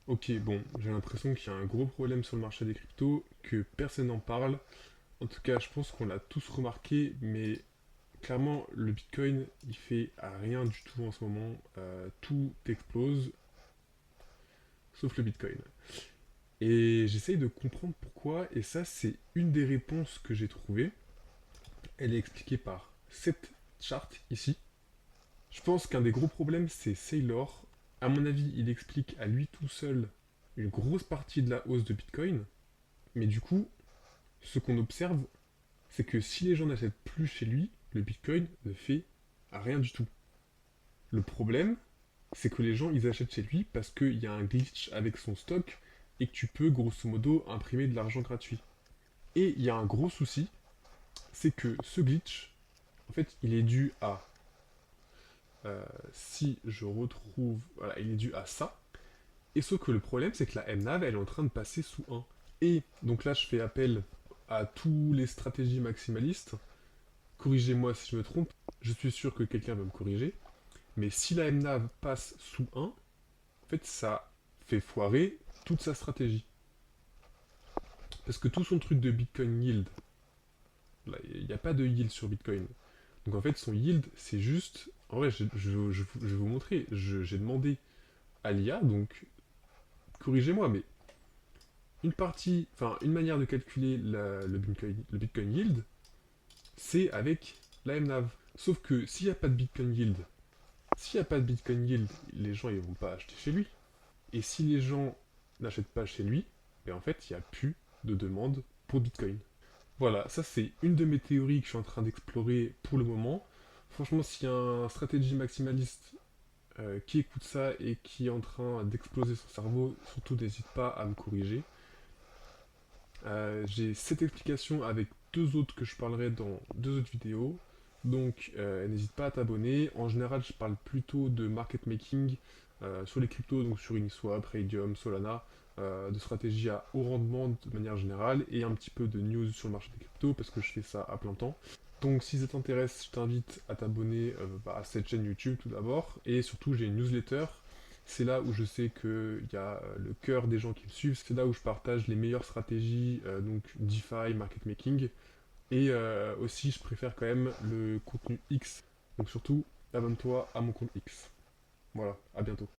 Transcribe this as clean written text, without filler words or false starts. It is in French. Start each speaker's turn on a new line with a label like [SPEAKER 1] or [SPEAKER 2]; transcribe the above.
[SPEAKER 1] Ok, bon, j'ai l'impression qu'il y a un gros problème sur le marché des cryptos, que personne n'en parle. En tout cas, je pense qu'on l'a tous remarqué, mais clairement, le Bitcoin, il fait rien du tout en ce moment. Tout explose, sauf le Bitcoin. Et j'essaye de comprendre pourquoi, et ça, c'est une des réponses que j'ai trouvées. Elle est expliquée par cette charte ici. Je pense qu'un des gros problèmes, c'est Saylor. À mon avis, il explique à lui tout seul une grosse partie de la hausse de Bitcoin. Mais du coup, ce qu'on observe, c'est que si les gens n'achètent plus chez lui, le Bitcoin ne fait rien du tout. Le problème, c'est que les gens, ils achètent chez lui parce qu'il y a un glitch avec son stock et que tu peux, grosso modo, imprimer de l'argent gratuit. Et il y a un gros souci, c'est que ce glitch, en fait, il est dû à... si je retrouve... Voilà, il est dû à ça. Et sauf que le problème, c'est que la MNAV, elle est en train de passer sous 1. Et donc là, je fais appel à tous les stratégies maximalistes. Corrigez-moi si je me trompe, je suis sûr que quelqu'un va me corriger. Mais si la MNAV passe sous 1, en fait, ça fait foirer toute sa stratégie. Parce que tout son truc de Bitcoin yield, il n'y a pas de yield sur Bitcoin. Donc en fait, son yield, c'est juste... En vrai, je vais vous montrer. J'ai demandé à l'IA, donc corrigez-moi, mais une partie, enfin une manière de calculer le Bitcoin yield, c'est avec la MNAV. Sauf que s'il n'y a pas de Bitcoin yield, s'il n'y a pas de Bitcoin yield, les gens ils vont pas acheter chez lui. Et si les gens n'achètent pas chez lui, ben en fait il n'y a plus de demande pour Bitcoin. Voilà, ça c'est une de mes théories que je suis en train d'explorer pour le moment. Franchement, s'il y a un stratégie maximaliste qui écoute ça et qui est en train d'exploser son cerveau, surtout n'hésite pas à me corriger. J'ai cette explication avec deux autres que je parlerai dans deux autres vidéos. Donc n'hésite pas à t'abonner. En général, je parle plutôt de market making sur les cryptos, donc sur Uniswap, Raydium, Solana, de stratégie à haut rendement de manière générale, et un petit peu de news sur le marché des cryptos parce que je fais ça à plein temps. Donc si ça t'intéresse, je t'invite à t'abonner à cette chaîne YouTube tout d'abord, et surtout j'ai une newsletter. C'est là où je sais qu'il y a le cœur des gens qui me suivent, c'est là où je partage les meilleures stratégies, donc DeFi, market making, et aussi je préfère quand même le contenu X. Donc surtout, abonne-toi à mon compte X. Voilà, à bientôt.